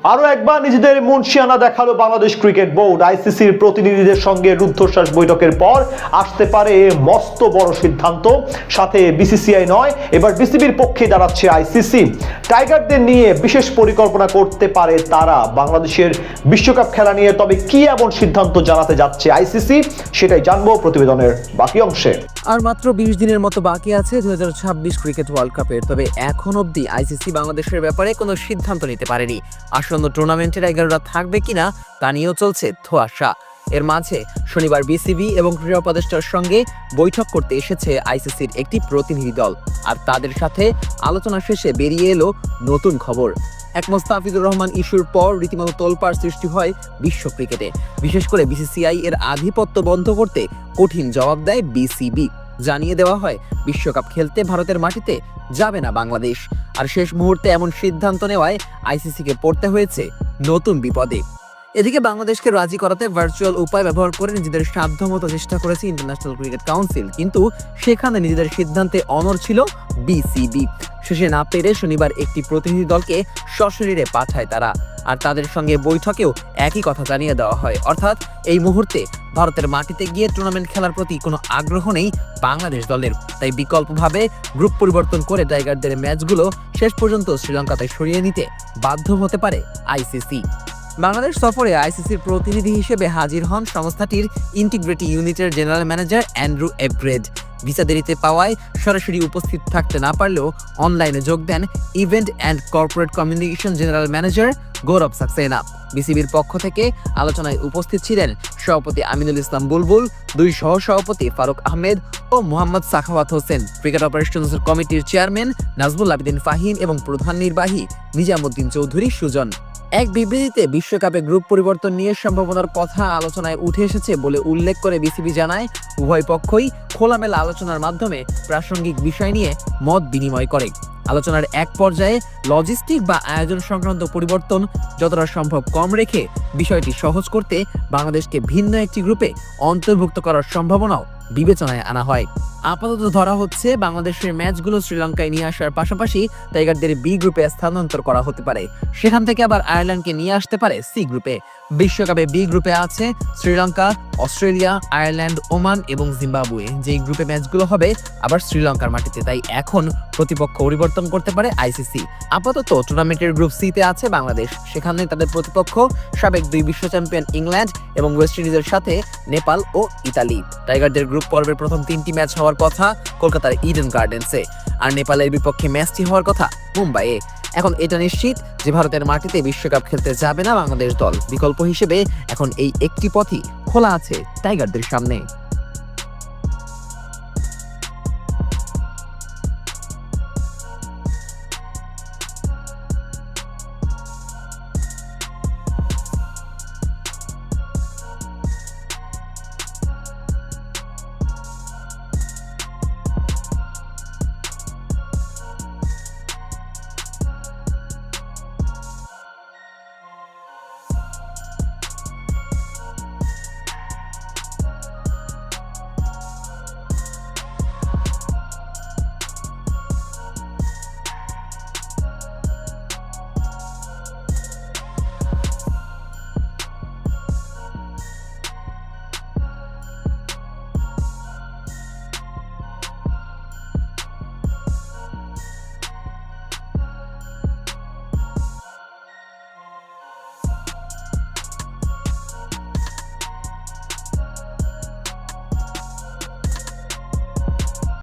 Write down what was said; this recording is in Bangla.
আরো একবার নিজেদের মুনশিয়ানা দেখালো বাংলাদেশ ক্রিকেট বোর্ড। আইসিসির প্রতিনিধিদের সঙ্গে রুদ্ধশ্বাস বৈঠকের পর আসতে পারে মস্ত বড় সিদ্ধান্ত। সাথে বিসিসিআই নয়, এবার বিসিবির পক্ষে দাঁড়াচ্ছে আইসিসি। টাইগারদের নিয়ে বিশেষ পরিকল্পনা করতে পারে তারা বাংলাদেশের বিশ্বকাপ খেলা নিয়ে। তবে কি এমন সিদ্ধান্ত জানাতে যাচ্ছে আইসিসি, সেটাই জানবো প্রতিবেদনের বাকি অংশে। আর মাত্র 20 দিনের মতো বাকি আছে 2026 ক্রিকেট ওয়ার্ল্ড কাপের। তবে এখন অবধি আইসিসি বাংলাদেশের ব্যাপারে কোনো সিদ্ধান্ত নিতে পারেনি। আসন্ন টুর্নামেন্টের 11রা থাকবে কিনা তা নিয়েও চলছে ধোঁয়াশা। এর মাঝে শনিবার বিসিবি এবং ক্রীড়া উপদেষ্টার সঙ্গে বৈঠক করতে এসেছে আইসিসির একটি প্রতিনিধি দল। আর তাদের সাথে আলোচনা শেষে বেরিয়ে এলো নতুন খবর। এক মোস্তাফিজুর রহমান ইস্যুর পর রীতিমতো তোলপাড় সৃষ্টি হয় বিশ্ব ক্রিকেটে। বিশেষ করে বিসিসিআই এর আধিপত্য বন্ধ করতে কঠিন জবাব দেয় বিসিবি। জানিয়ে দেওয়া হয় বিশ্বকাপ খেলতে ভারতের মাটিতে যাবে না বাংলাদেশ। আর শেষ মুহূর্তে এমন সিদ্ধান্ত নেওয়ায় আইসিসিকে পড়তে হয়েছে নতুন বিপদে। এদিকে বাংলাদেশকে রাজি করাতে ভার্চুয়াল উপায় ব্যবহার করে নিজেদের সাধ্যমতো চেষ্টা করেছে ইন্টারন্যাশনাল ক্রিকেট কাউন্সিল, কিন্তু সেখানে নিজেদের সিদ্ধান্তে অনড় ছিল বিসিবি। শেষে না পেরে শনিবার একটি প্রতিনিধি দলকে সশরীরে পাঠায় তারা। আর তাদের সঙ্গে বৈঠকেও একই কথা জানিয়ে দেওয়া হয়, অর্থাৎ এই মুহূর্তে ভারতের মাটিতে গিয়ে টুর্নামেন্ট খেলার প্রতি কোনো আগ্রহ নেই বাংলাদেশ দলের। তাই বিকল্পভাবে গ্রুপ পরিবর্তন করে টাইগারদের ম্যাচগুলো শেষ পর্যন্ত শ্রীলঙ্কাতে সরিয়ে নিতে বাধ্য হতে পারে আইসিসি। বাংলাদেশ সফরে আইসিসির প্রতিনিধি হিসেবে হাজির হন সংস্থাটির ইন্টিগ্রিটি ইউনিটের জেনারেল ম্যানেজার অ্যান্ড্রু এব্রেড। ভিসা দেরিতে পাওয়ায় সরাসরি উপস্থিত থাকতে না পারলেও অনলাইনে যোগ দেন event and corporate communication general manager Gaurav Saxena. বিসিবির পক্ষ থেকে আলোচনায় উপস্থিত ছিলেন সভাপতি আমিনুল ইসলাম বুলবুল, দুই সহসভাপতি ফারুক আহমেদ ও মোহাম্মদ সাখাওয়াত হোসেন, ক্রিকেট অপারেশনস কমিটির চেয়ারম্যান নাজমুল আবেদিন ফাহিম এবং প্রধান নির্বাহী নিজামুদ্দিন চৌধুরী সুজন। এক বিবৃতিতে বিশ্বকাপে গ্রুপ পরিবর্তন নিয়ে সম্ভাবনার কথা আলোচনায় উঠে এসেছে বলে উল্লেখ করে বিসিবি জানায়, উভয় পক্ষই খোলামেলা আলোচনার মাধ্যমে প্রাসঙ্গিক বিষয় নিয়ে মত বিনিময় করে। আলোচনার এক পর্যায়ে লজিস্টিক বা আয়োজন সংক্রান্ত পরিবর্তন যতটা সম্ভব কম রেখে বিষয়টি সহজ করতে বাংলাদেশকে ভিন্ন একটি গ্রুপে অন্তর্ভুক্ত করার সম্ভাবনাও বিবেচনায় আনা হয়। আপাতত ধরা হচ্ছে বাংলাদেশের ম্যাচগুলো শ্রীলঙ্কায় নিয়ে আসার পাশাপাশি টাইগারদের বি গ্রুপে স্থানান্তর করা হতে পারে। সেখান থেকে আবার আয়ারল্যান্ডকে নিয়ে আসতে পারে সি গ্রুপে। বিশ্বকাপে বি গ্রুপে আছে শ্রীলঙ্কা, অস্ট্রেলিয়া, আয়ারল্যান্ড, ওমান এবং জিম্বাবুয়ে। যেই গ্রুপে ম্যাচগুলো হবে আবার শ্রীলঙ্কার মাটিতে। তাই এখন প্রতিপক্ষ পরিবর্তন করতে পারে আইসিসি। আপাতত টুর্নামেন্টের গ্রুপ সিতে আছে বাংলাদেশ। সেখানে তাদের প্রতিপক্ষ সাবেক 2 বিশ্ব চ্যাম্পিয়ন ইংল্যান্ড এবং ওয়েস্ট ইন্ডিজের সাথে নেপাল ও ইতালি। টাইগারদের গ্রুপ পর্বের প্রথম 3টি ম্যাচ হওয়ার কথা কলকাতার ইডেন গার্ডেন্সে, আর নেপালের বিপক্ষে ম্যাচটি হওয়ার কথা মুম্বাইয়ে। এখন এটা নিশ্চিত যে ভারতের মাটিতে বিশ্বকাপ খেলতে যাবে না বাংলাদেশ দল। বিকল্প হিসেবে এখন এই একটি পথই খোলা আছে টাইগারদের সামনে।